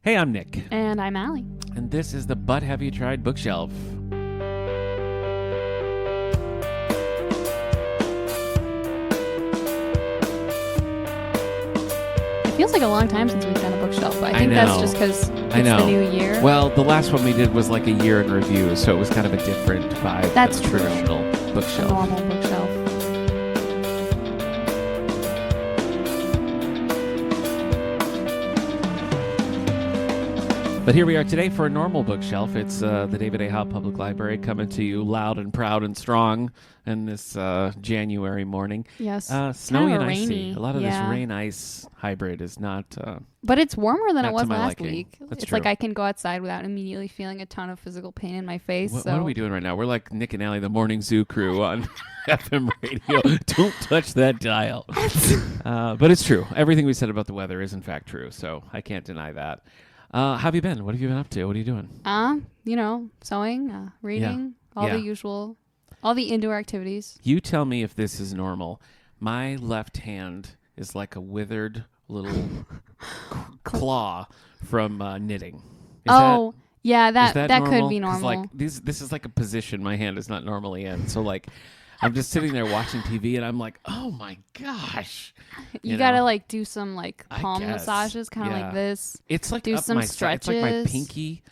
Hey, I'm Nick. And I'm Ally. And this is the But Have You Tried Bookshelf. It feels like a long time since we've done a bookshelf, but I think that's just because it's the new year. Well, the last one we did was like a year in review, so it was kind of a different vibe. That's than true. Traditional bookshelf. A normal bookshelf. But here we are today for a normal bookshelf. It's the David A. Howe Public Library coming to you loud and proud and strong in this January morning. Yes. Snowy and rainy. icy. A lot of this rain-ice hybrid is not... but it's warmer than it was to my last liking. week. That's it's true. like I can go outside without immediately feeling a ton of physical pain in my face. What are we doing right now? We're like Nic And Ally, the morning zoo crew on FM radio. Don't touch that dial. But it's true. Everything we said about the weather is in fact true, so I can't deny that. How have you been? What have you been up to? What are you doing? Sewing, reading, all the usual, all the indoor activities. You tell me if this is normal. My left hand is like a withered little claw from knitting. That could be normal. Like this is like a position my hand is not normally in. So like I'm just sitting there watching TV and I'm like, oh my gosh. You gotta like do some like palm massages, kind of like this. It's like do up some my stretches. It's like my pinky.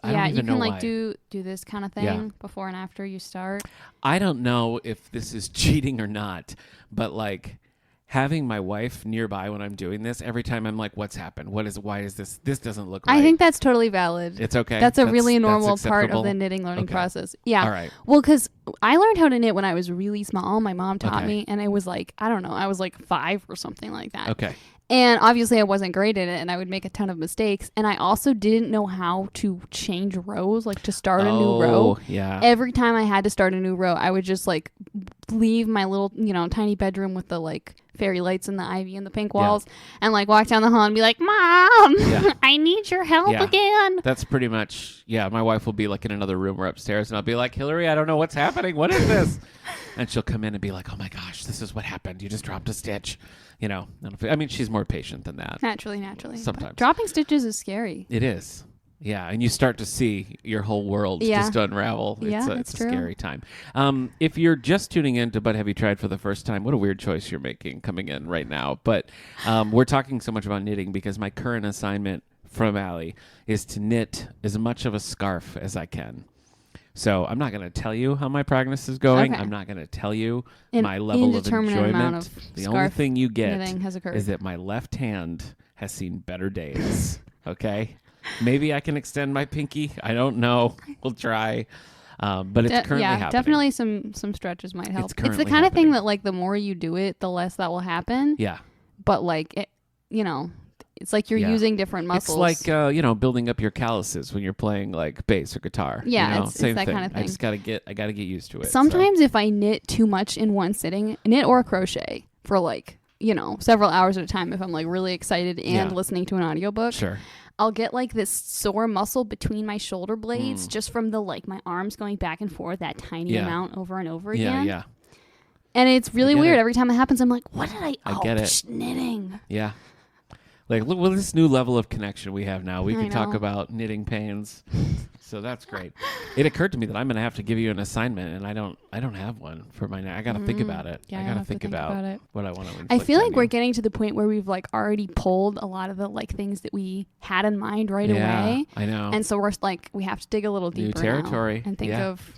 I don't even know why. You can like do this kind of thing before and after you start. I don't know if this is cheating or not, but like having my wife nearby when I'm doing this, every time I'm like, what's happened? Why is this? This doesn't look right. I think that's totally valid. It's okay. That's a really normal part of the knitting learning process. Yeah. All right. Well, because I learned how to knit when I was really small. My mom taught me, and it was like, I don't know, I was like 5 or something like that. Okay. And obviously I wasn't great at it, and I would make a ton of mistakes. And I also didn't know how to change rows, like to start a new row. Yeah. Every time I had to start a new row, I would just like leave my little, tiny bedroom with the like fairy lights and the ivy and the pink walls and like walk down the hall and be like, Mom, I need your help again. That's pretty much, my wife will be like in another room or upstairs and I'll be like, Hillary, I don't know what's happening. What is this? And she'll come in and be like, oh my gosh, this is what happened. You just dropped a stitch. I mean, she's more patient than that. Naturally. Sometimes. But dropping stitches is scary. It is. Yeah, and you start to see your whole world just unravel. It's a scary time. If you're just tuning in to But Have You Tried for the first time, what a weird choice you're making coming in right now. But we're talking so much about knitting because my current assignment from Ally is to knit as much of a scarf as I can. So I'm not going to tell you how my progress is going. Okay. I'm not going to tell you my level of enjoyment. The only thing you get is that my left hand has seen better days. Okay? Maybe I can extend my pinky. I don't know. We'll try. But it's currently happening. Definitely some stretches might help. It's the kind of thing that like the more you do it, the less that will happen. Yeah. But like it's like you're using different muscles. It's like building up your calluses when you're playing like bass or guitar. Yeah, same it's that thing. kind of thing. I gotta get used to it. Sometimes if I knit too much in one sitting, knit or crochet for like several hours at a time, if I'm like really excited and listening to an audiobook, sure, I'll get like this sore muscle between my shoulder blades just from the like my arms going back and forth that tiny amount over and over again. Yeah. And it's really weird. Every time it happens, I'm like, what did I get it. Knitting. Yeah. Like, look, with this new level of connection we have now, we can talk about knitting pains. So that's great. It occurred to me that I'm going to have to give you an assignment, and I don't have one for my. I got to think about it. Yeah, I got to think about it. What I want to. I feel like we're getting to the point where we've like already pulled a lot of the like things that we had in mind right away. I know. And so we're like we have to dig a little deeper new territory now and think of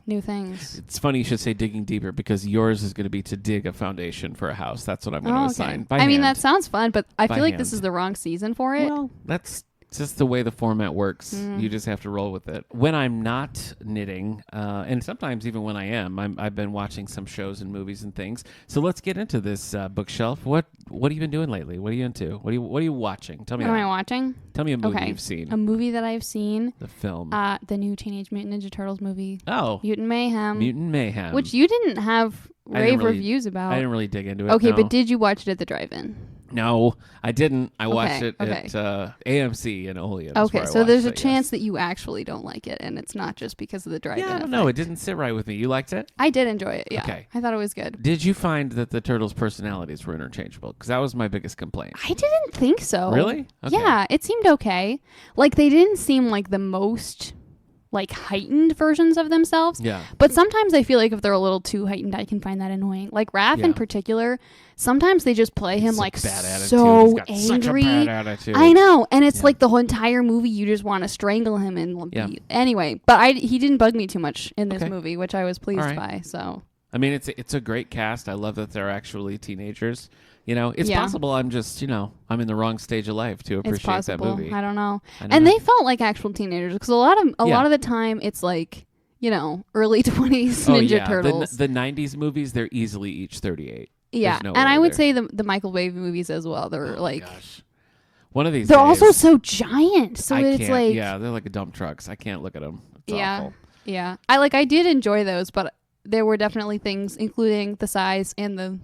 new things. It's funny you should say digging deeper because yours is going to be to dig a foundation for a house. That's what I'm going to assign. By hand. I mean, that sounds fun, but I feel like this is the wrong season for it. Well, that's just the way the format works. You just have to roll with it. When I'm not knitting, and sometimes even when I am, I've been watching some shows and movies and things. So let's get into this bookshelf. What have you been doing lately? What are you into? What are you watching? Tell me. What am I watching? Tell me a movie you've seen. A movie that I've seen. The film. The new Teenage Mutant Ninja Turtles movie. Oh. Mutant Mayhem. Which you didn't have rave reviews about. I didn't really dig into it. Okay, no. but did you watch it at the drive-in? No, I didn't. I watched it at AMC in Olean. Okay, so there's a chance that you actually don't like it, and it's not just because of the drive-in effect. No, it didn't sit right with me. You liked it? I did enjoy it, yeah. Okay. I thought it was good. Did you find that the turtles' personalities were interchangeable? Because that was my biggest complaint. I didn't think so. Really? Okay. Yeah, it seemed okay. Like, they didn't seem like the most... like heightened versions of themselves. Yeah. But sometimes I feel like if they're a little too heightened, I can find that annoying. Like Raph in particular, sometimes they just play him like so angry. Such a bad attitude. I know. And it's like the whole entire movie you just want to strangle him and anyway, but he didn't bug me too much in this movie, which I was pleased by. So I mean, it's a great cast. I love that they're actually teenagers. You know, it's possible I'm just, I'm in the wrong stage of life to appreciate that movie. I don't know. They felt like actual teenagers because a lot of the time it's like, early 20s Ninja Turtles. The 90s movies, they're easily each 38. Yeah. And I would say the Michael Bay movies as well. They're gosh. One of these they're days, also so giant. So it's like... Yeah, they're like dump trucks. I can't look at them. It's awful. Yeah. I did enjoy those, but there were definitely things, including the size and the...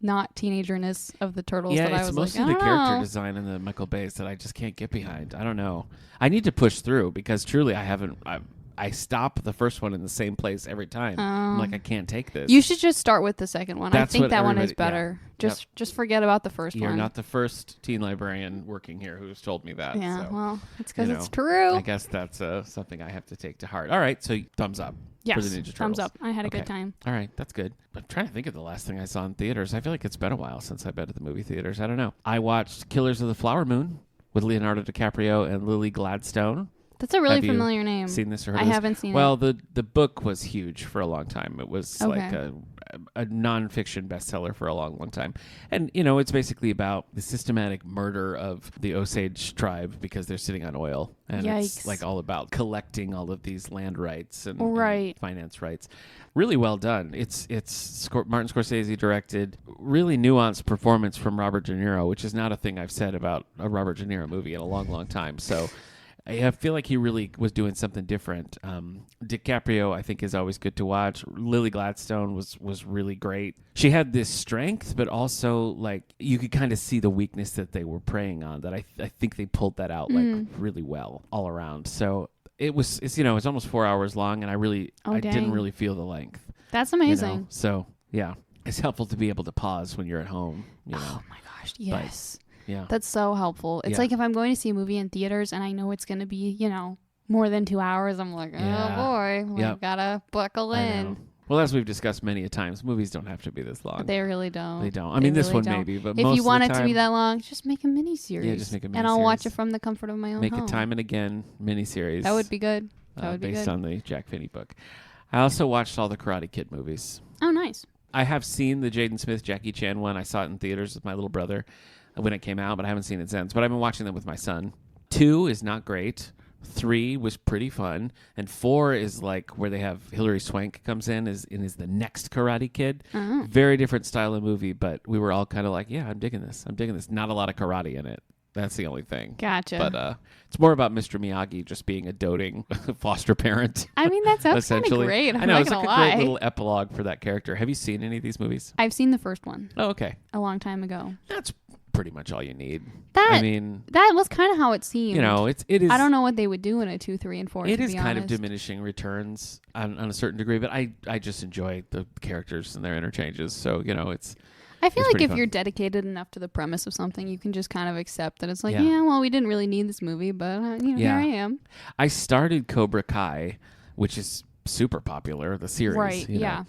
not teenagerness of the turtles that I was like, mostly the character design in the Michael Bays that I just can't get behind. I don't know. I need to push through because truly I stop the first one in the same place every time. I'm like, I can't take this. You should just start with the second one. I think that one is better. Yeah. Just forget about the first one. You're not the first teen librarian working here who's told me that. Yeah, so, well, it's because it's true. I guess that's something I have to take to heart. All right, so thumbs up. Yes, for the Ninja Turtles. Thumbs up. I had a good time. All right, that's good. I'm trying to think of the last thing I saw in theaters. I feel like it's been a while since I've been to the movie theaters. I don't know. I watched Killers of the Flower Moon with Leonardo DiCaprio and Lily Gladstone. That's a really familiar name. Seen this or heard I of this? haven't seen it. Well, the book was huge for a long time. It was like a nonfiction bestseller for a long, long time. And, it's basically about the systematic murder of the Osage tribe because they're sitting on oil. And it's like all about collecting all of these land rights and finance rights. Really well done. It's Martin Scorsese directed, really nuanced performance from Robert De Niro, which is not a thing I've said about a Robert De Niro movie in a long, long time. So I feel like he really was doing something different. DiCaprio, I think, is always good to watch. Lily Gladstone was really great. She had this strength, but also like you could kind of see the weakness that they were preying on. That I think they pulled that out like really well all around. So it's almost 4 hours long, and I didn't really feel the length. That's amazing. So yeah, it's helpful to be able to pause when you're at home. Oh my gosh, yes. But, yeah. That's so helpful. It's like if I'm going to see a movie in theaters and I know it's going to be, more than 2 hours, I'm like, oh boy, I've got to buckle in. Well, as we've discussed many a times, movies don't have to be this long. They really don't. They don't. I mean, this one maybe, but if most you want of the time, it to be that long, just make a miniseries. Yeah, just make a miniseries. And I'll watch it from the comfort of my own home. Make it time and again miniseries. That would be good. That would be based good. on the Jack Finney book. I also watched all the Karate Kid movies. Oh, nice. I have seen the Jaden Smith, Jackie Chan one. I saw it in theaters with my little brother when it came out, but I haven't seen it since. But I've been watching them with my son. 2 is not great. 3 was pretty fun, and 4 is like where they have Hilary Swank comes in is the next Karate Kid. Uh-huh. Very different style of movie, but we were all kind of like, yeah, I'm digging this. Not a lot of karate in it. That's the only thing. Gotcha. But it's more about Mr. Miyagi just being a doting foster parent. I mean, that sounds kind of great. I know, it's like a great little epilogue for that character. Have you seen any of these movies? I've seen the first one. Oh, okay. A long time ago. That's pretty much all you need. That was kind of how it seemed. It is. I don't know what they would do in a 2, 3, and 4. It is kind of diminishing returns on a certain degree, but I just enjoy the characters and their interchanges. So it's. I feel like if you're dedicated enough to the premise of something, you can just kind of accept that it's like, well, we didn't really need this movie, but here I am. I started Cobra Kai, which is super popular, the series. Right, yeah.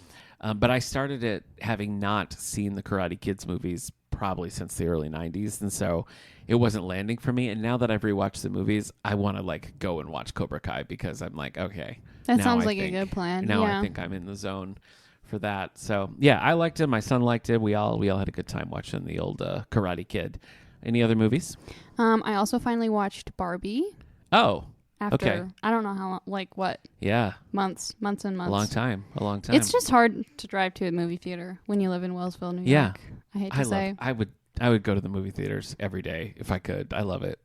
But I started it having not seen the Karate Kids movies probably since the early 90s, and so it wasn't landing for me. And now that I've rewatched the movies, I want to go and watch Cobra Kai because I'm like, okay. That sounds like a good plan. Now I think I'm in the zone for that. So yeah, I liked it. My son liked it. We all had a good time watching the old Karate Kid. Any other movies? I also finally watched Barbie. Oh, after I don't know how long, like what? Yeah, months and months. A long time. It's just hard to drive to a movie theater when you live in Wellsville, New York. I hate to say. I would go to the movie theaters every day if I could. I love it.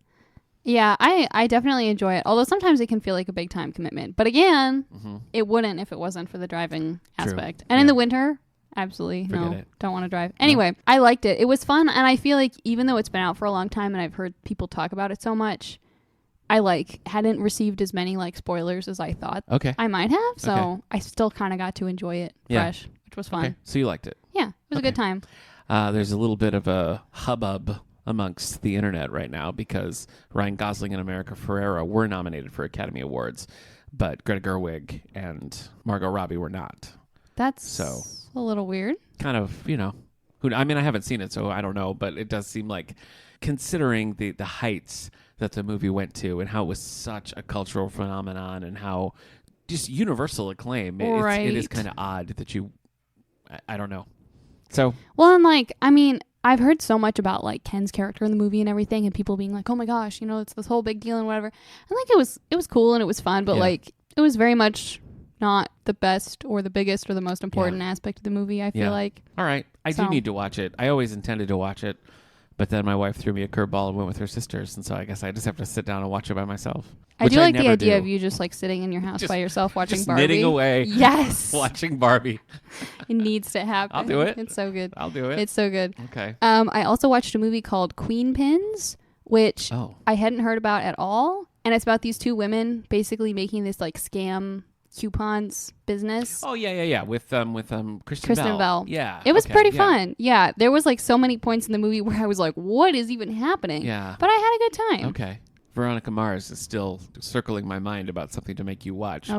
Yeah, I definitely enjoy it. Although sometimes it can feel like a big time commitment. But again, it wouldn't if it wasn't for the driving aspect. And in the winter, Absolutely. Forget no. it. Don't want to drive. Anyway, I liked it. It was fun. And I feel like even though it's been out for a long time and I've heard people talk about it so much, I hadn't received as many spoilers as I thought I might have. So I still kind of got to enjoy it fresh, which was fun. Okay. So you liked it? Yeah. It was a good time. There's a little bit of a hubbub amongst the internet right now because Ryan Gosling and America Ferrera were nominated for Academy Awards, but Greta Gerwig and Margot Robbie were not. That's a little weird. Kind of, I haven't seen it, so I don't know, but it does seem like, considering the heights that the movie went to and how it was such a cultural phenomenon and how just universal acclaim, it is kind of odd that I don't know. So. Well, and I've heard so much about Ken's character in the movie and everything, and people being like, "Oh my gosh, it's this whole big deal and whatever." And it was cool and it was fun, but it was very much not the best or the biggest or the most important aspect of the movie. I feel like. All right, I do need to watch it. I always intended to watch it, but then my wife threw me a curveball and went with her sisters, and so I guess I just have to sit down and watch it by myself. I do like the idea of you just sitting in your house by yourself watching just Barbie. Knitting away. Yes. Watching Barbie. It needs to happen. I'll do it. It's so good. I'll do it. It's so good. Okay. I also watched a movie called Queen Pins, which I hadn't heard about at all. And it's about these two women basically making this scam coupons business. Oh yeah. With Kristen Bell. Yeah. It was pretty fun. Yeah. There was so many points in the movie where I was like, what is even happening? Yeah. But I had a good time. Okay. Veronica Mars is still circling my mind about something to make you watch.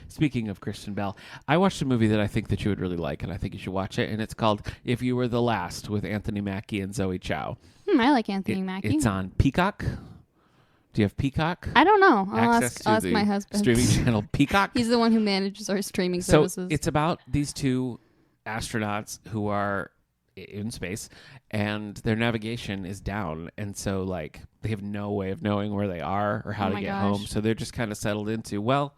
Speaking of Kristen Bell, I watched a movie that I think that you would really like, and I think you should watch it, and it's called If You Were the Last with Anthony Mackie and Zoe Chow. I like Anthony Mackie. It's on Peacock. Do you have Peacock? I don't know. I'll ask my husband. Streaming channel Peacock. He's the one who manages our streaming services. So it's about these two astronauts who are in space and their navigation is down, and so they have no way of knowing where they are or how to get home, so they're just kind of settled into, well,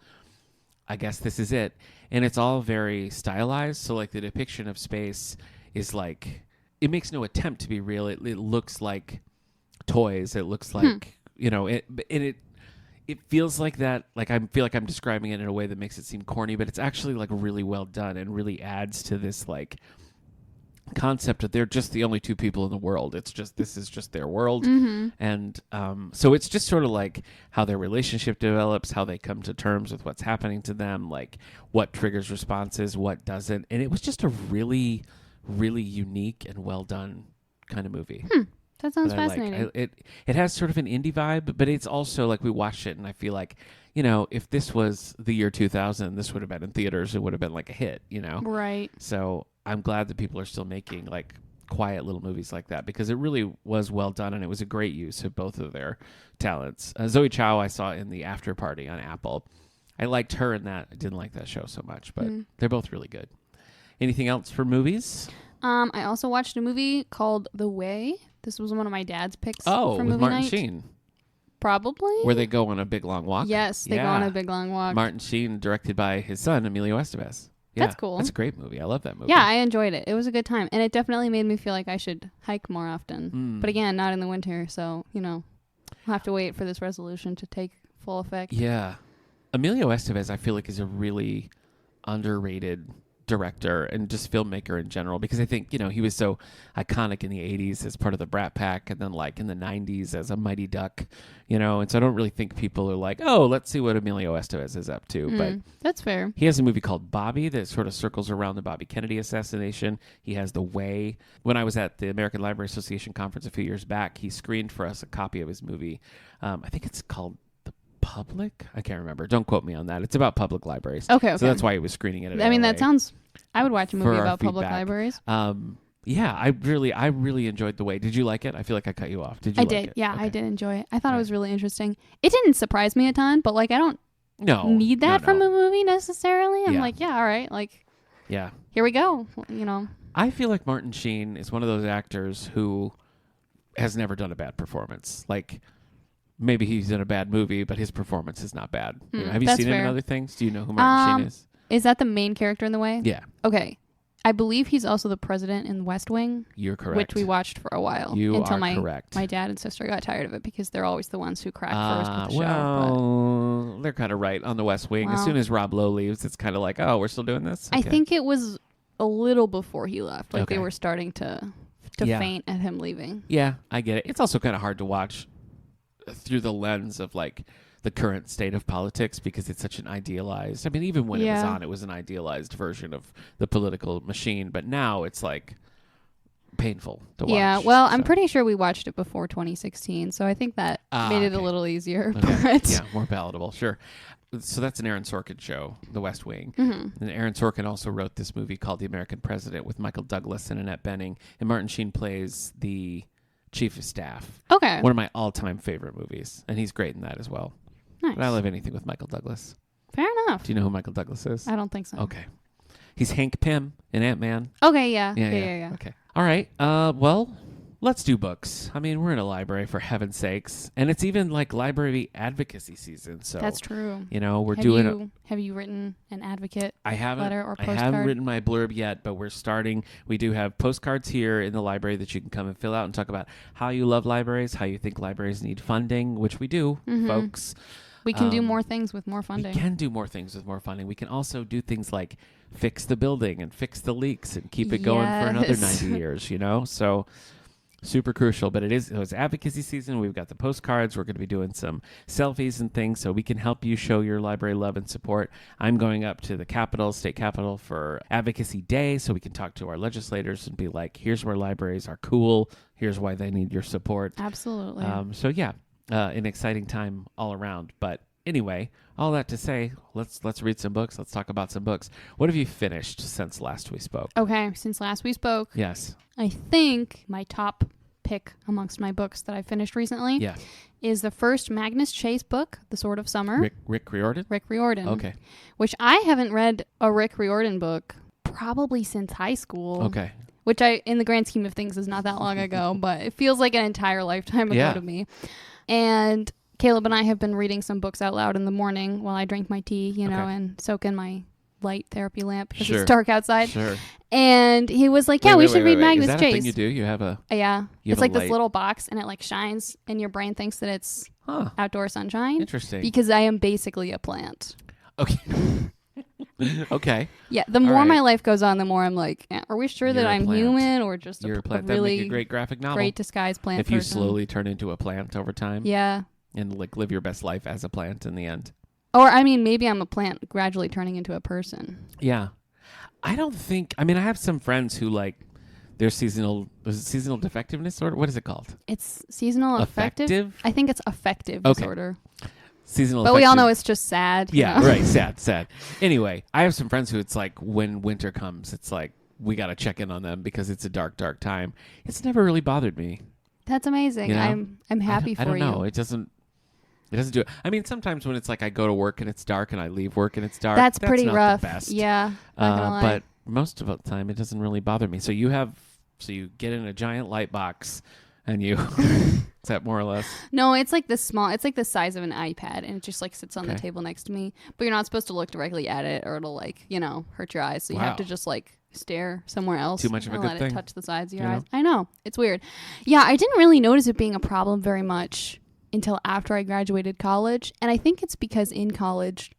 I guess this is it. And it's all very stylized, so the depiction of space is it makes no attempt to be real. It looks like toys. It looks like it feels like that. I feel like I'm describing it in a way that makes it seem corny, but it's actually really well done and really adds to this concept that they're just the only two people in the world. This is just their world. Mm-hmm. And so it's just sort of how their relationship develops, how they come to terms with what's happening to them, what triggers responses, what doesn't. And it was just a really, really unique and well done kind of movie. That sounds fascinating. It has sort of an indie vibe, but it's also we watched it and I feel if this was the year 2000, this would have been in theaters. It would have been a hit, Right. So I'm glad that people are still making quiet little movies like that, because it really was well done and it was a great use of both of their talents. Zoe Chow I saw in The After Party on Apple. I liked her in that. I didn't like that show so much, but they're both really good. Anything else for movies? I also watched a movie called The Way. This was one of my dad's picks for movie with Martin night. Sheen. Probably. Where they go on a big long walk. Yes, they go on a big long walk. Martin Sheen, directed by his son, Emilio Estevez. Yeah, that's cool. That's a great movie. I love that movie. Yeah, I enjoyed it. It was a good time. And it definitely made me feel like I should hike more often. But again, not in the winter. So, I'll have to wait for this resolution to take full effect. Yeah. Emilio Estevez, I feel like, is a really underrated director and just filmmaker in general, because I think he was so iconic in the 80s as part of the Brat Pack, and then in the 90s as a Mighty Duck, and so I don't really think people are oh, let's see what Emilio Estevez is up to. But that's fair. He has a movie called Bobby that sort of circles around the Bobby Kennedy assassination. He has The Way. When I was at the American Library Association conference a few years back, he screened for us a copy of his movie. I think it's called Public? I can't remember. Don't quote me on that. It's about public libraries. Okay. So that's why he was screening it at I mean, LA. that sounds... I would watch a movie about public libraries. Yeah, I really enjoyed The Way. Did you like it? I feel like I cut you off. Did you I like did. it? Yeah, Okay. I did enjoy it. I thought it was really interesting. It didn't surprise me a ton, but I don't need that from a movie necessarily. I'm all right. Yeah. Here we go. I feel like Martin Sheen is one of those actors who has never done a bad performance. Maybe he's in a bad movie, but his performance is not bad. Have you seen him in other things? Do you know who Martin Sheen is? Is that the main character in The Way? Yeah. Okay. I believe he's also the president in West Wing. You're correct. Which we watched for a while. Until my dad and sister got tired of it, because they're always the ones who crack first with the show. Well, they're kind of right on the West Wing. As soon as Rob Lowe leaves, it's kind of oh, we're still doing this? Okay. I think it was a little before he left. Like they were starting to faint at him leaving. Yeah, I get it. It's also kind of hard to watch through the lens of like the current state of politics because it's such an idealized. I mean, even when it was on, it was an idealized version of the political machine. But now it's like painful to watch. Yeah, well, I'm pretty sure we watched it before 2016, so I think that made it a little easier. Okay. But yeah, more palatable. Sure. So that's an Aaron Sorkin show, The West Wing. Mm-hmm. And Aaron Sorkin also wrote this movie called The American President with Michael Douglas and Annette Bening. And Martin Sheen plays the chief of staff. Okay. One of my all-time favorite movies. And he's great in that as well. Nice. But I love anything with Michael Douglas. Fair enough. Do you know who Michael Douglas is? I don't think so. Okay. He's Hank Pym in Ant-Man. Okay, yeah. Yeah. Okay. All right. Well, let's do books. I mean, we're in a library, for heaven's sakes. And it's even like library advocacy season. So that's true. You know, Have you written an advocate letter or postcard? I haven't written my blurb yet, but we're starting. We do have postcards here in the library that you can come and fill out and talk about how you love libraries, how you think libraries need funding, which we do, folks. We can do more things with more funding. We can do more things with more funding. We can also do things like fix the building and fix the leaks and keep it going for another 90 years, you know? So super crucial. But it was advocacy season. We've got the postcards. We're going to be doing some selfies and things so we can help you show your library love and support. I'm going up to the state capitol for Advocacy Day so we can talk to our legislators and be like, here's where libraries are cool. Here's why they need your support. Absolutely. So yeah. An exciting time all around. But anyway, all that to say, let's read some books. Let's talk about some books. What have you finished since last we spoke? Okay, since last we spoke. Yes. I think my top pick amongst my books that I finished recently is the first Magnus Chase book, The Sword of Summer. Rick Riordan? Rick Riordan. Okay. Which I haven't read a Rick Riordan book probably since high school. Okay. Which in the grand scheme of things is not that long ago, but it feels like an entire lifetime ago to me. And Caleb and I have been reading some books out loud in the morning while I drink my tea, you know, and soak in my light therapy lamp because it's dark outside. Sure. And he was like, we should read Magnus Chase. Is that a thing you do? You have a... Yeah. It's like this little box and it like shines and your brain thinks that it's outdoor sunshine. Interesting. Because I am basically a plant. Okay. Okay. Yeah, the more my life goes on, the more I'm like, are we sure that I'm human or just a plant? Really that'd make a great graphic novel. Great disguised plant if you slowly turn into a plant over time. Yeah. And like live your best life as a plant in the end. Or I mean, maybe I'm a plant gradually turning into a person. Yeah. I have some friends who like their seasonal defectiveness or what is it called? It's seasonal affective. I think it's affective disorder. Seasonal but we all know it's just sad. Yeah, right. Sad. Anyway, I have some friends who it's like when winter comes, it's like we got to check in on them because it's a dark time. It's never really bothered me. That's amazing. You know? I'm happy for you. I don't know. It doesn't do it. I mean, sometimes when it's like I go to work and it's dark and I leave work and it's dark. That's pretty not rough. The best. Yeah. But most of the time it doesn't really bother me. So you get in a giant light box and you is that more or less? No, it's like this small. It's like the size of an iPad, and it just like sits on the table next to me. But you're not supposed to look directly at it, or it'll like hurt your eyes. So you have to just like stare somewhere else. Too much of a good thing. Let it touch the sides of your eyes. I know, it's weird. Yeah, I didn't really notice it being a problem very much until after I graduated college, and I think it's because in college,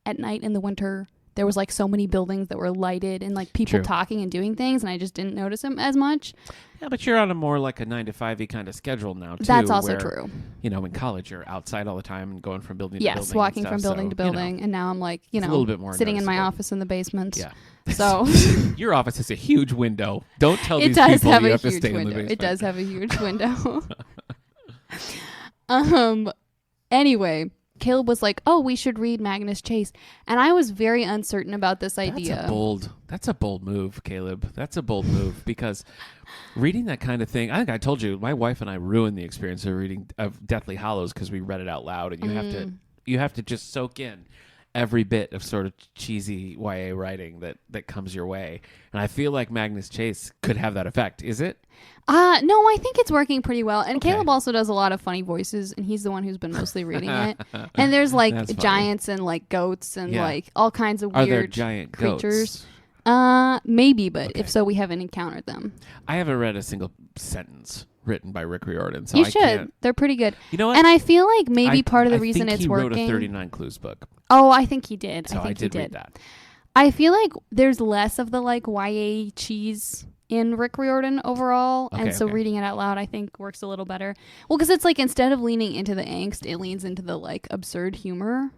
at night in the winter, there was like so many buildings that were lighted and like people talking and doing things, and I just didn't notice them as much. Yeah, but you're on a more like a 9-to-5 kind of schedule now too. That's also true. You know, in college you're outside all the time and going from building to building. Yes, walking from building to building, and now I'm like, a little bit more sitting noticeable. in my office in the basement. Yeah. So your office has a huge window. Don't tell these people you have to stay in the basement. It does have a huge window. Anyway, Caleb was like, we should read Magnus Chase. And I was very uncertain about this idea. That's a bold move, Caleb. That's a bold move because reading that kind of thing, I think I told you, my wife and I ruined the experience of reading of Deathly Hallows because we read it out loud, and you have to just soak in every bit of sort of cheesy YA writing that comes your way. And I feel like Magnus Chase could have that effect. Is it? No, I think it's working pretty well. And Caleb also does a lot of funny voices, and he's the one who's been mostly reading it. And there's like giants and like goats and like all kinds of weird Are there giant creatures. Goats? Maybe, but if so, we haven't encountered them. I haven't read a single sentence written by Rick Riordan, so you should. They're pretty good. You know what? And I feel like maybe part of the reason it's working. He wrote a 39 Clues book. Oh, I think he did. So I did read that. I feel like there's less of the like YA cheese in Rick Riordan overall, and so reading it out loud I think works a little better. Well, because it's like instead of leaning into the angst, it leans into the like absurd humor.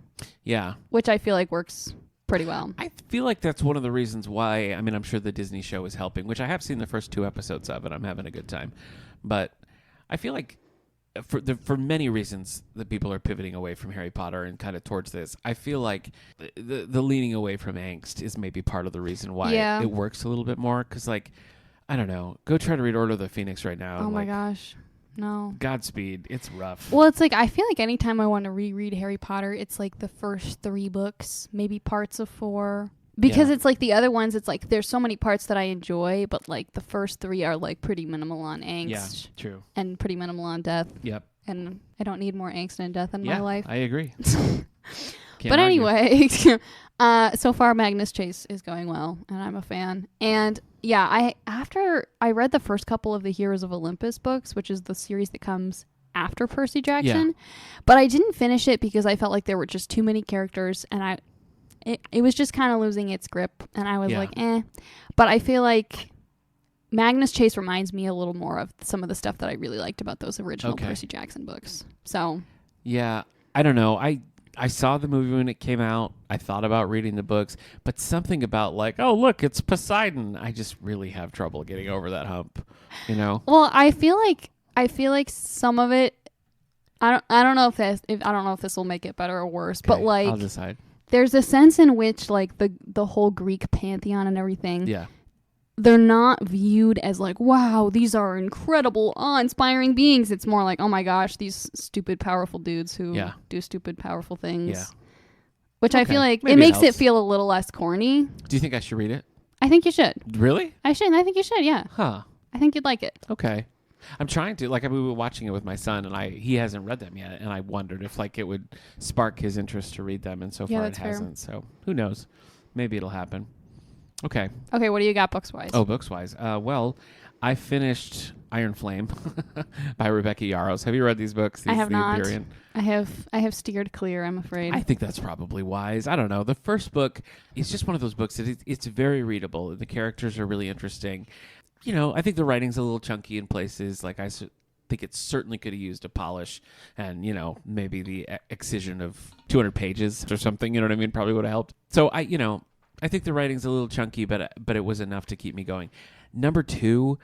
Yeah. Which I feel like works pretty well. I feel like that's one of the reasons why, I mean, I'm sure the Disney show is helping, which I have seen the first 2 episodes of, and I'm having a good time. But I feel like for many reasons that people are pivoting away from Harry Potter and kind of towards this, I feel like the leaning away from angst is maybe part of the reason why it works a little bit more. Because, like, I don't know. Go try to read Order of the Phoenix right now. Oh, my gosh. No. Godspeed. It's rough. Well, it's like, I feel like anytime I want to reread Harry Potter, it's like the first 3 books, maybe parts of 4. Because it's like the other ones, it's like there's so many parts that I enjoy, but like the first 3 are like pretty minimal on angst. Yeah, true. And pretty minimal on death. Yep. And I don't need more angst and death in my life. I agree. But anyway, so far Magnus Chase is going well, and I'm a fan. And yeah, after I read the first couple of the Heroes of Olympus books, which is the series that comes after Percy Jackson, but I didn't finish it because I felt like there were just too many characters, and it was just kind of losing its grip, and I was like, eh. But I feel like Magnus Chase reminds me a little more of some of the stuff that I really liked about those original Percy Jackson books. So yeah, I don't know. I saw the movie when it came out. I thought about reading the books, but something about like, oh look, it's Poseidon. I just really have trouble getting over that hump, you know. Well, I feel like some of it. I don't know if this will make it better or worse, but like I'll decide. There's a sense in which like the whole Greek pantheon and everything. Yeah. They're not viewed as like, wow, these are incredible, awe-inspiring beings. It's more like, oh my gosh, these stupid, powerful dudes who do stupid, powerful things. Yeah. Which I feel like maybe it makes it feel a little less corny. Do you think I should read it? I think you should. Really? I think you should, yeah. Huh. I think you'd like it. Okay. I'm trying to, like, we were watching it with my son, and he hasn't read them yet, and I wondered if, like, it would spark his interest to read them, and so far it hasn't. So who knows? Maybe it'll happen. Okay. Okay, what do you got books-wise? Oh, books-wise. Well, I finished Iron Flame by Rebecca Yarros. Have you read these books? I have not. I have steered clear, I'm afraid. I think that's probably wise. I don't know. The first book is just one of those books that it's very readable. The characters are really interesting. You know, I think the writing's a little chunky in places. Like, I think it certainly could have used a polish and, you know, maybe the excision of 200 pages or something. You know what I mean? Probably would have helped. So, I think the writing's a little chunky, but it was enough to keep me going. Number 2,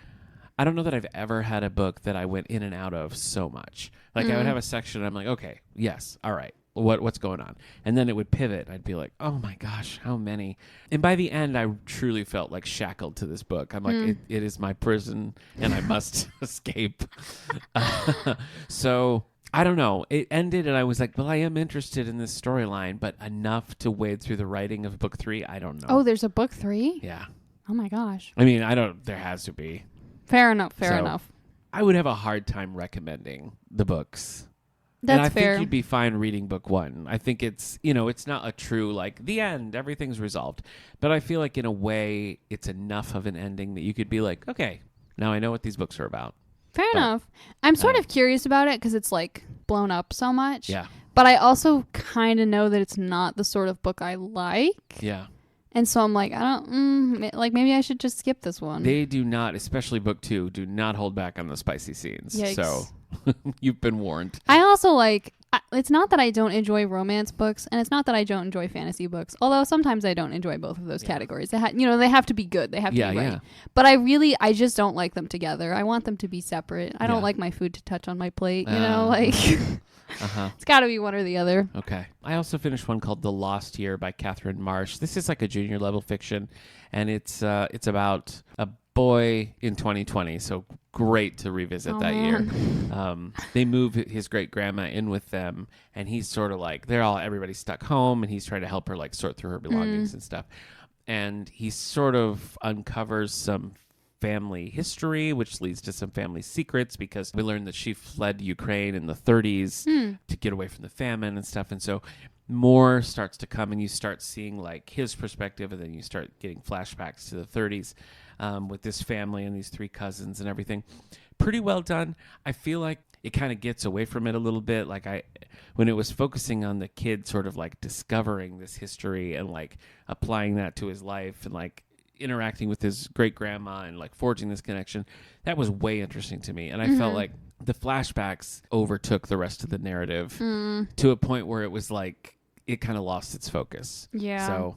I don't know that I've ever had a book that I went in and out of so much. Like, I would have a section, and I'm like, okay, yes, all right. What's going on? And then it would pivot. I'd be like, oh my gosh, how many? And by the end, I truly felt like shackled to this book. I'm like, it is my prison, and I must escape. So I don't know. It ended, and I was like, well, I am interested in this storyline, but enough to wade through the writing of book 3, I don't know. Oh, there's a book 3? Yeah. Oh my gosh. I mean, there has to be. Fair enough. I would have a hard time recommending the books. That's fair. I think you'd be fine reading book 1. I think it's, it's not a true, like, the end, everything's resolved. But I feel like, in a way, it's enough of an ending that you could be like, okay, now I know what these books are about. Fair enough. I'm sort of curious about it because it's, like, blown up so much. Yeah. But I also kind of know that it's not the sort of book I like. Yeah. And so I'm like, maybe I should just skip this one. They do not, especially book 2, do not hold back on the spicy scenes. Yikes. So you've been warned. I also it's not that I don't enjoy romance books, and it's not that I don't enjoy fantasy books, although sometimes I don't enjoy both of those categories. They have to be good. They have to be right. Yeah. But I just don't like them together. I want them to be separate. I don't like my food to touch on my plate, It's got to be one or the other. Okay. I also finished one called The Lost Year by Catherine Marsh. This is like a junior level fiction, and it's about a boy in 2020, so great to revisit that year. They move his great grandma in with them, and he's sort of like, everybody's stuck home, and he's trying to help her like sort through her belongings and stuff. And he sort of uncovers some family history, which leads to some family secrets, because we learned that she fled Ukraine in the 30s to get away from the famine and stuff. And so more starts to come, and you start seeing like his perspective, and then you start getting flashbacks to the 30s with this family and these 3 cousins and everything. Pretty well done. I feel like it kind of gets away from it a little bit. Like when it was focusing on the kid sort of like discovering this history and like applying that to his life and like interacting with his great grandma and like forging this connection, that was way interesting to me. And I felt like the flashbacks overtook the rest of the narrative to a point where it was like it kind of lost its focus. Yeah. So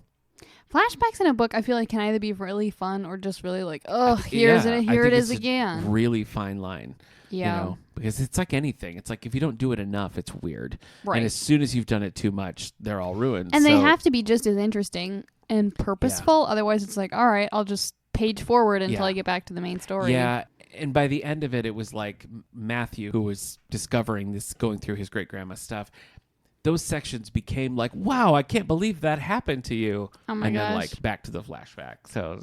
flashbacks in a book, I feel like, can either be really fun or just really like, oh, here it is again. Really fine line. Yeah. You know, because it's like anything. It's like if you don't do it enough, it's weird. Right. And as soon as you've done it too much, they're all ruined. And they have to be just as interesting and purposeful. Yeah. Otherwise, it's like, all right, I'll just page forward until I get back to the main story. Yeah. And by the end of it, it was like Matthew, who was discovering this, going through his great-grandma's stuff. Those sections became like, wow, I can't believe that happened to you. Oh my gosh. Then like back to the flashback. So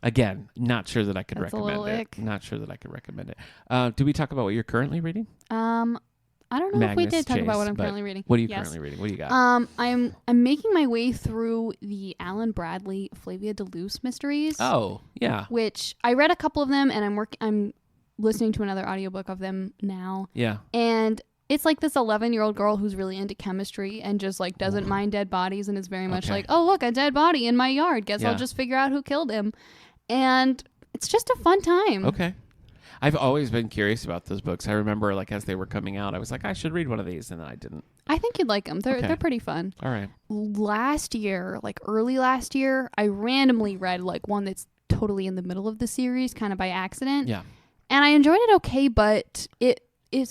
again, not sure that I could recommend it. Ick. Not sure that I could recommend it. Do we talk about what you're currently reading? I don't know Magnus if we did talk Chase, about what I'm currently reading. What are you currently reading? What do you got? I'm making my way through the Alan Bradley Flavia DeLuce mysteries. Oh, yeah. Which I read a couple of them, and I'm listening to another audiobook of them now. Yeah. And it's like this 11-year-old girl who's really into chemistry and just like doesn't mind dead bodies and is very much like, oh, look, a dead body in my yard. Guess I'll just figure out who killed him. And it's just a fun time. Okay. I've always been curious about those books. I remember like as they were coming out, I was like, I should read one of these, and then I didn't. I think you'd like them. They're pretty fun. All right. Last year, like early last year, I randomly read like one that's totally in the middle of the series, kind of by accident. Yeah. And I enjoyed it okay, but it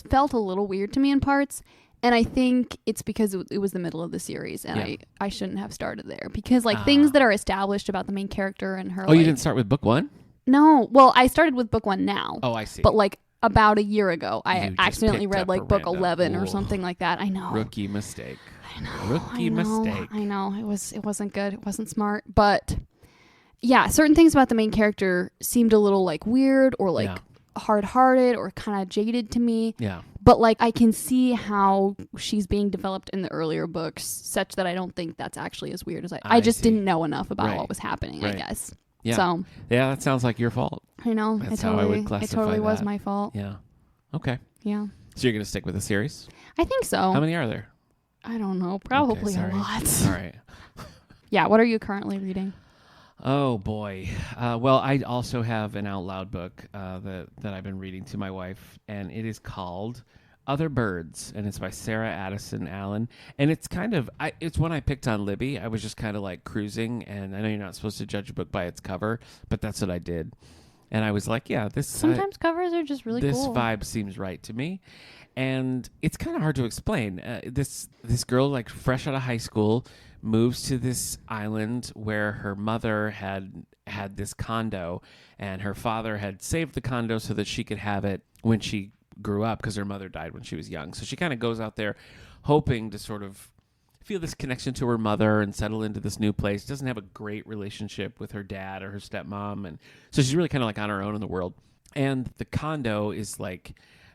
felt a little weird to me in parts. And I think it's because it was the middle of the series, and I shouldn't have started there because like things that are established about the main character and her. Oh, you didn't start with book one? No. Well, I started with book one now. Oh, I see. But like about a year ago, I accidentally read like book 11 or something like that. I know. Rookie mistake. I know. Rookie mistake. I know. It wasn't good. It wasn't smart. But yeah, certain things about the main character seemed a little like weird or like hard-hearted or kind of jaded to me. Yeah. But like I can see how she's being developed in the earlier books such that I don't think that's actually as weird as I just didn't know enough about what was happening, I guess. Yeah. So yeah, that sounds like your fault. I know. That's how I would classify it totally that. was my fault. Yeah. Okay. Yeah. So you're going to stick with the series? I think so. How many are there? I don't know. Probably a lot. All right. Yeah. What are you currently reading? Oh, boy. Well, I also have an out loud book that I've been reading to my wife, and it is called Other Birds, and it's by Sarah Addison Allen. And it's kind of, it's one I picked on Libby. I was just kind of like cruising, and I know you're not supposed to judge a book by its cover, but that's what I did. And I was like, yeah, this... Sometimes covers are just really cool. This cool. vibe seems right to me. And it's kind of hard to explain. This girl, like fresh out of high school, moves to this island where her mother had this condo, and her father had saved the condo so that she could have it when she grew up because her mother died when she was young. So she kind of goes out there hoping to sort of feel this connection to her mother and settle into this new place. Doesn't have a great relationship with her dad or her stepmom, and so she's really kind of like on her own in the world. And the condo is like...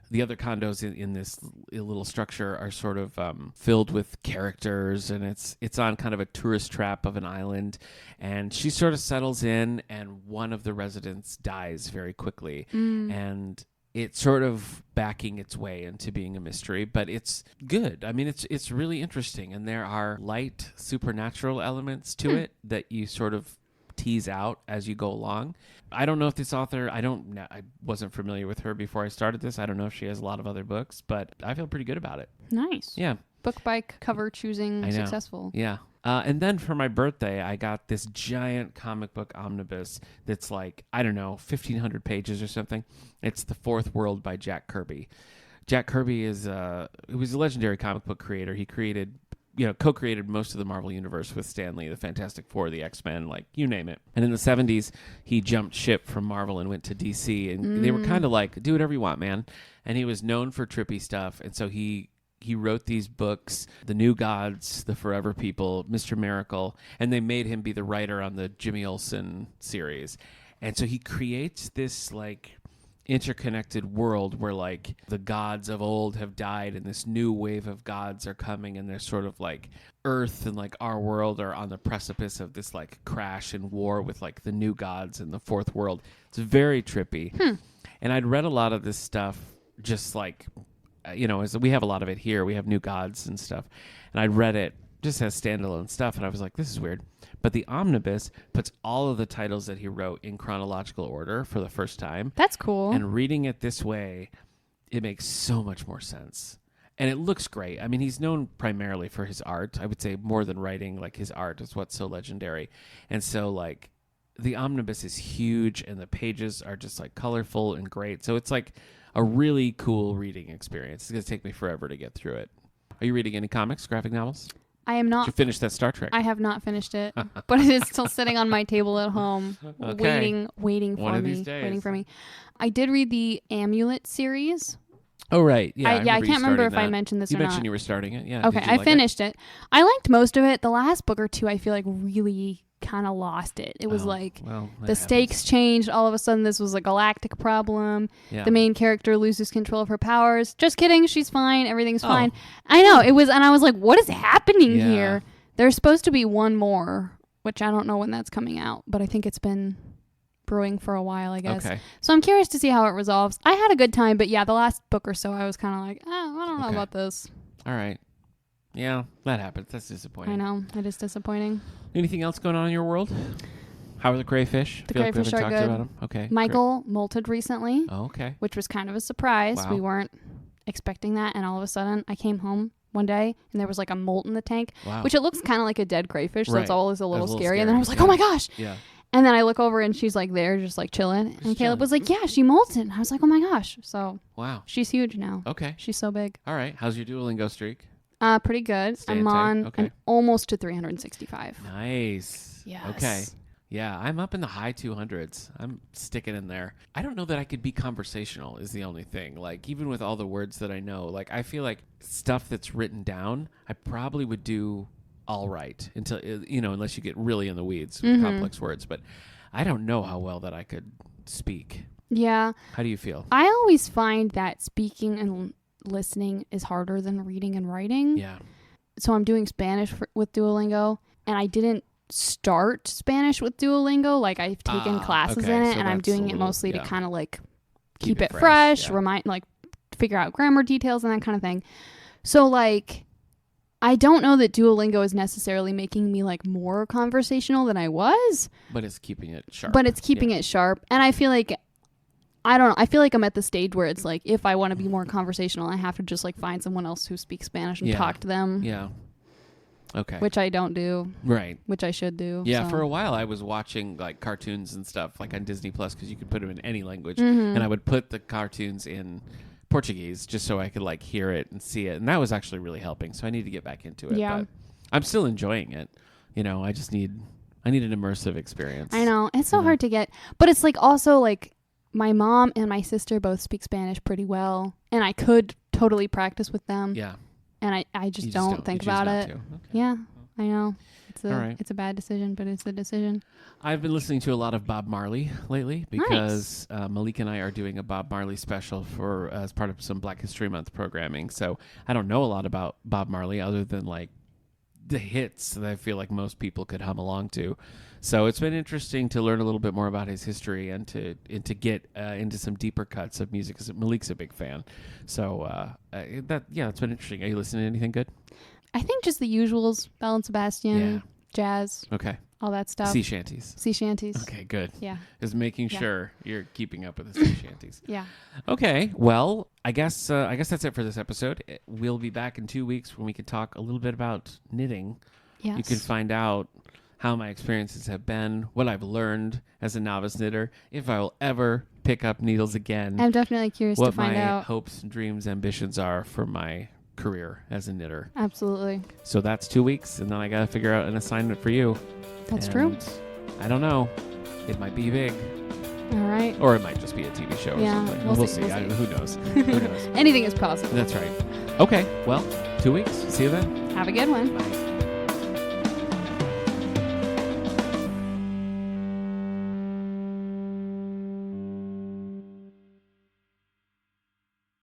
The other condos in this little structure are sort of filled with characters, and it's on kind of a tourist trap of an island. And she sort of settles in, and one of the residents dies very quickly. And it's sort of backing its way into being a mystery, but it's good. I mean, it's really interesting, and there are light supernatural elements to it that you sort of tease out as you go along. I don't know if this author, I wasn't familiar with her before I started this. I don't know if she has a lot of other books, but I feel pretty good about it. Nice. Yeah. Book by cover choosing successful. Yeah. And then for my birthday, I got this giant comic book omnibus that's like, I don't know, 1,500 pages or something. It's The Fourth World by Jack Kirby. Jack Kirby he was a legendary comic book creator. He co-created most of the Marvel Universe with Stan Lee, the Fantastic Four, the X-Men, like, you name it. And in the 70s, he jumped ship from Marvel and went to DC, and they were kind of like, do whatever you want, man. And he was known for trippy stuff, and so he wrote these books, The New Gods, The Forever People, Mr. Miracle, and they made him be the writer on the Jimmy Olsen series. And so he creates this, like, interconnected world where like the gods of old have died and this new wave of gods are coming, and they're sort of like Earth and like our world are on the precipice of this like crash and war with like the new gods and the fourth world. It's very trippy. And I'd read a lot of this stuff just like, as we have a lot of it here. We have New Gods and stuff. And I read it just as standalone stuff. And I was like, this is weird. But the omnibus puts all of the titles that he wrote in chronological order for the first time. That's cool. And reading it this way, it makes so much more sense. And it looks great. I mean, he's known primarily for his art. I would say more than writing, like his art is what's so legendary. And so like the omnibus is huge and the pages are just like colorful and great. So it's like a really cool reading experience. It's going to take me forever to get through it. Are you reading any comics, graphic novels? I am not. Did you finish that Star Trek? I have not finished it, but it is still sitting on my table at home, waiting for me. I did read the Amulet series. Oh, right. Yeah, I can't remember if I mentioned this or not. You mentioned you were starting it. Yeah. Okay, I finished it. I liked most of it. The last book or two, I feel like really kind of lost it. It was the stakes changed. All of a sudden, this was a galactic problem. Yeah. The main character loses control of her powers. Just kidding. She's fine. Everything's fine. I know. It was, and I was like, what is happening here? There's supposed to be one more, which I don't know when that's coming out, but I think it's been brewing for a while, I guess. Okay. So I'm curious to see how it resolves. I had a good time, but yeah, the last book or so, I was kind of like, I don't know about this. All right. Yeah, that happens. That's disappointing. I know. It is disappointing. Anything else going on in your world? How are the crayfish? The crayfish are good. About them. Okay. Michael molted recently. Oh, okay. Which was kind of a surprise. Wow. We weren't expecting that, and all of a sudden, I came home one day, and there was like a molt in the tank, which it looks kind of like a dead crayfish, so it's always a little scary. And then I was like, oh my gosh. Yeah. And then I look over, and she's like there, just like chilling. And Caleb was like, yeah, she molted. And I was like, oh my gosh. So wow, she's huge now. Okay. She's so big. All right. How's your Duolingo streak? Pretty good. I'm on I'm almost to 365. Nice. Yes. Okay. Yeah, I'm up in the high 200s. I'm sticking in there. I don't know that I could be conversational is the only thing. Like, even with all the words that I know, like, I feel like stuff that's written down, I probably would do all right until, unless you get really in the weeds with complex words. But I don't know how well that I could speak. Yeah. How do you feel? I always find that speaking and listening is harder than reading and writing. Yeah. So I'm doing Spanish with Duolingo, and I didn't start Spanish with Duolingo. Like, I've taken classes in it, so and I'm doing it mostly to kind of like keep it fresh, figure out grammar details and that kind of thing. So like, I don't know that Duolingo is necessarily making me like more conversational than I was, but it's keeping it sharp. It sharp, and I feel like I don't know. I feel like I'm at the stage where it's like, if I want to be more conversational, I have to just like find someone else who speaks Spanish and talk to them. Yeah. Okay. Which I don't do. Right. Which I should do. Yeah. So. For a while, I was watching like cartoons and stuff like on Disney Plus because you could put them in any language, and I would put the cartoons in Portuguese just so I could like hear it and see it, and that was actually really helping. So I need to get back into it. Yeah. But I'm still enjoying it. I just need an immersive experience. I know it's so hard to get, but it's like also like. My mom and my sister both speak Spanish pretty well, and I could totally practice with them. Yeah. And I just don't think about it. Okay. Yeah, I know. It's a bad decision, but it's a decision. I've been listening to a lot of Bob Marley lately because Malik and I are doing a Bob Marley special as part of some Black History Month programming. So I don't know a lot about Bob Marley other than like the hits that I feel like most people could hum along to. So it's been interesting to learn a little bit more about his history and to get into some deeper cuts of music because Malik's a big fan. So it's been interesting. Are you listening to anything good? I think just the usuals, Belle and Sebastian, jazz. Okay. All that stuff. Sea shanties. Okay, good. Yeah. Just making sure you're keeping up with the sea shanties. Yeah. Okay. Well, I guess that's it for this episode. We'll be back in 2 weeks when we can talk a little bit about knitting. Yes. You can find out how my experiences have been, what I've learned as a novice knitter, if I will ever pick up needles again. I'm definitely curious to find out what my hopes, dreams, ambitions are for my career as a knitter. Absolutely. So that's 2 weeks, and then I got to figure out an assignment for you. That's true. I don't know. It might be big. All right. Or it might just be a TV show or something. We'll see. Who knows? Who knows? Anything is possible. That's right. Okay. Well, 2 weeks. See you then. Have a good one. Bye.